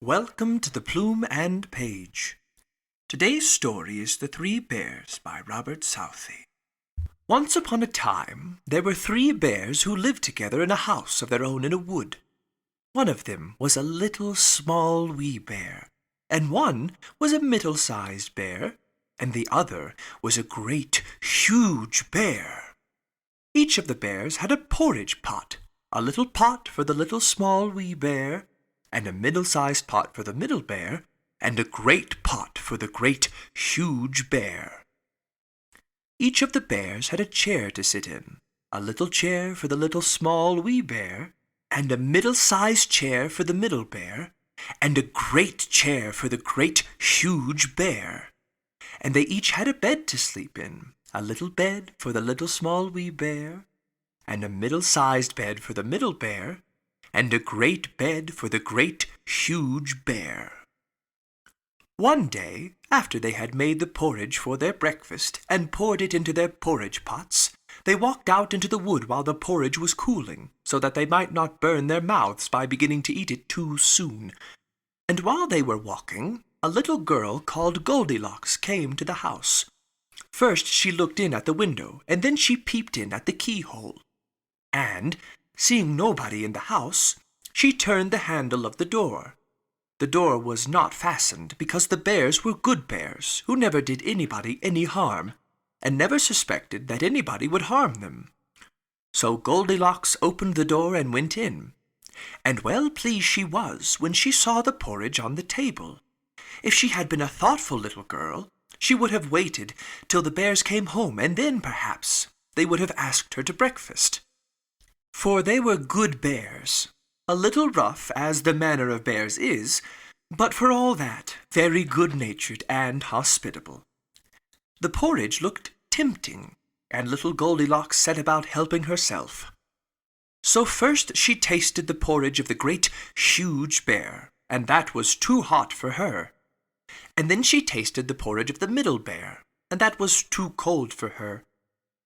Welcome to the Plume and Page. Today's story is The Three Bears by Robert Southey. Once upon a time, there were three bears who lived together in a house of their own in a wood. One of them was a little small wee bear, and one was a middle-sized bear, and the other was a great, huge bear. Each of the bears had a porridge pot, a little pot for the little small wee bear, and a middle-sized pot for the middle bear, and a great pot for the great, huge bear. Each of the bears had a chair to sit in, a little chair for the little small wee bear, and a middle-sized chair for the middle bear, and a great chair for the great, huge bear. And they each had a bed to sleep in, a little bed for the little small wee bear, and a middle-sized bed for the middle bear, and a great bed for the great, huge bear. One day, after they had made the porridge for their breakfast and poured it into their porridge pots, they walked out into the wood while the porridge was cooling, so that they might not burn their mouths by beginning to eat it too soon. And while they were walking, a little girl called Goldilocks came to the house. First she looked in at the window, and then she peeped in at the keyhole. And, seeing nobody in the house, she turned the handle of the door. The door was not fastened because the bears were good bears who never did anybody any harm, and never suspected that anybody would harm them. So Goldilocks opened the door and went in, and well pleased she was when she saw the porridge on the table. If she had been a thoughtful little girl, she would have waited till the bears came home, and then, perhaps, they would have asked her to breakfast. For they were good bears, a little rough as the manner of bears is, but for all that, very good-natured and hospitable. The porridge looked tempting, and little Goldilocks set about helping herself. So first she tasted the porridge of the great, huge bear, and that was too hot for her. And then she tasted the porridge of the middle bear, and that was too cold for her.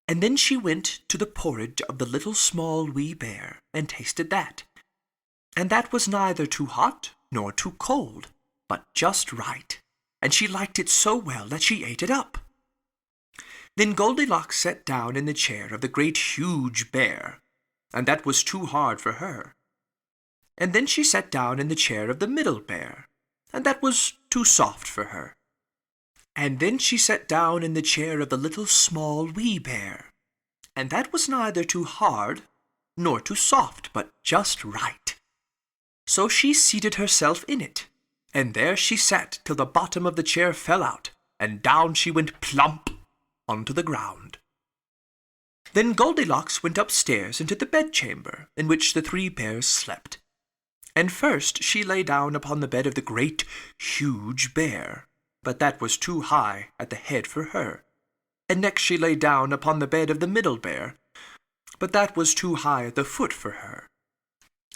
And then she went to the porridge of the little small wee bear, and tasted that. And that was neither too hot nor too cold, but just right, and she liked it so well that she ate it up. Then Goldilocks sat down in the chair of the great huge bear, and that was too hard for her. And then she sat down in the chair of the middle bear, and that was too soft for her. And then she sat down in the chair of the little small wee bear, and that was neither too hard nor too soft, but just right. So she seated herself in it, and there she sat till the bottom of the chair fell out, and down she went plump onto the ground. Then Goldilocks went upstairs into the bedchamber in which the three bears slept. And first she lay down upon the bed of the great, huge bear, but that was too high at the head for her. And next she lay down upon the bed of the middle bear, but that was too high at the foot for her.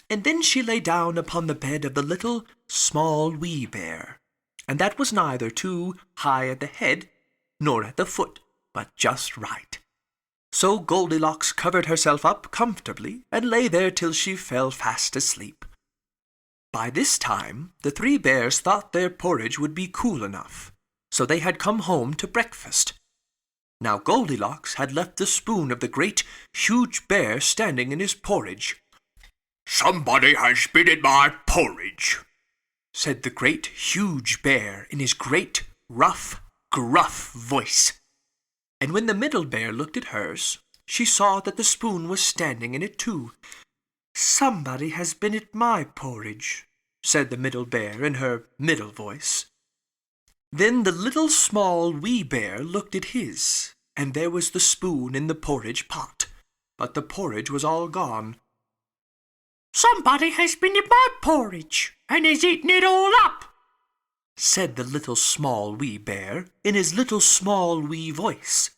And then she lay down upon the bed of the little, small wee bear, and that was neither too high at the head nor at the foot, but just right. So Goldilocks covered herself up comfortably, and lay there till she fell fast asleep. By this time, the three bears thought their porridge would be cool enough, so they had come home to breakfast. Now Goldilocks had left the spoon of the great, huge bear standing in his porridge. "Somebody has been in my porridge," said the great, huge bear in his great, rough, gruff voice. And when the middle bear looked at hers, she saw that the spoon was standing in it too. "Somebody has been at my porridge," said the middle bear in her middle voice. Then the little small wee bear looked at his, and there was the spoon in the porridge pot, but the porridge was all gone. "Somebody has been at my porridge, and has eaten it all up," said the little small wee bear in his little small wee voice.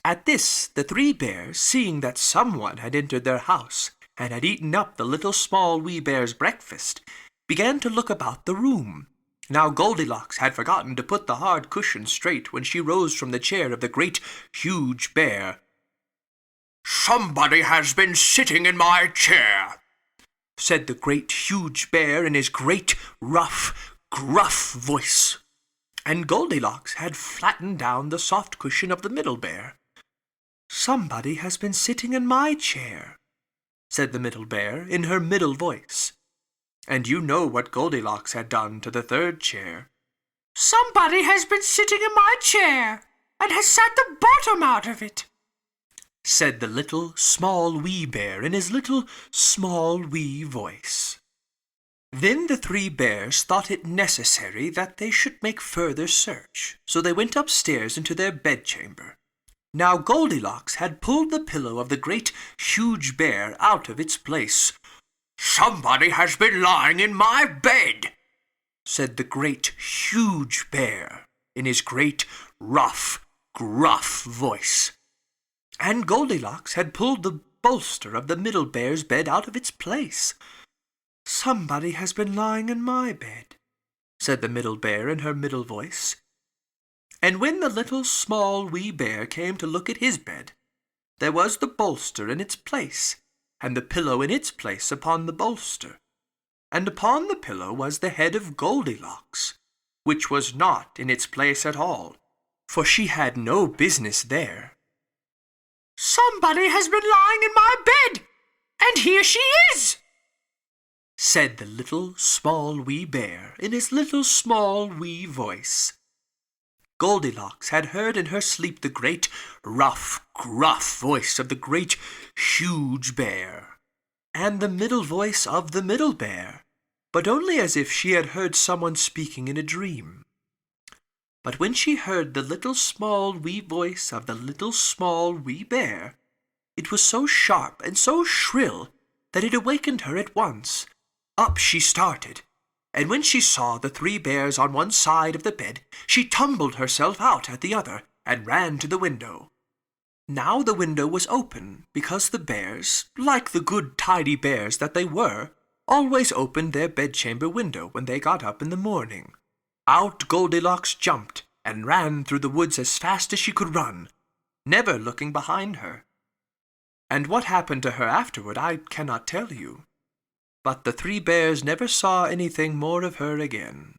At this the three bears, seeing that someone had entered their house, and had eaten up the little small wee bear's breakfast, began to look about the room. Now Goldilocks had forgotten to put the hard cushion straight when she rose from the chair of the great, huge bear. "Somebody has been sitting in my chair," said the great huge bear in his great rough, gruff voice. And Goldilocks had flattened down the soft cushion of the middle bear. "Somebody has been sitting in my chair," said the middle bear in her middle voice. And you know what Goldilocks had done to the third chair. "Somebody has been sitting in my chair, and has sat the bottom out of it," said the little, small, wee bear in his little, small, wee voice. Then the three bears thought it necessary that they should make further search, so they went upstairs into their bedchamber. Now Goldilocks had pulled the pillow of the great huge bear out of its place. "Somebody has been lying in my bed," said the great huge bear in his great rough, gruff voice. And Goldilocks had pulled the bolster of the middle bear's bed out of its place. "Somebody has been lying in my bed," said the middle bear in her middle voice. And when the little small wee bear came to look at his bed, there was the bolster in its place, and the pillow in its place upon the bolster. And upon the pillow was the head of Goldilocks, which was not in its place at all, for she had no business there. "Somebody has been lying in my bed, and here she is," said the little small wee bear in his little small wee voice. Goldilocks had heard in her sleep the great rough, gruff voice of the great huge bear, and the middle voice of the middle bear, but only as if she had heard someone speaking in a dream. But when she heard the little small wee voice of the little small wee bear, it was so sharp and so shrill that it awakened her at once. Up she started, and when she saw the three bears on one side of the bed, she tumbled herself out at the other, and ran to the window. Now the window was open, because the bears, like the good tidy bears that they were, always opened their bedchamber window when they got up in the morning. Out Goldilocks jumped, and ran through the woods as fast as she could run, never looking behind her. And what happened to her afterward I cannot tell you. But the three bears never saw anything more of her again.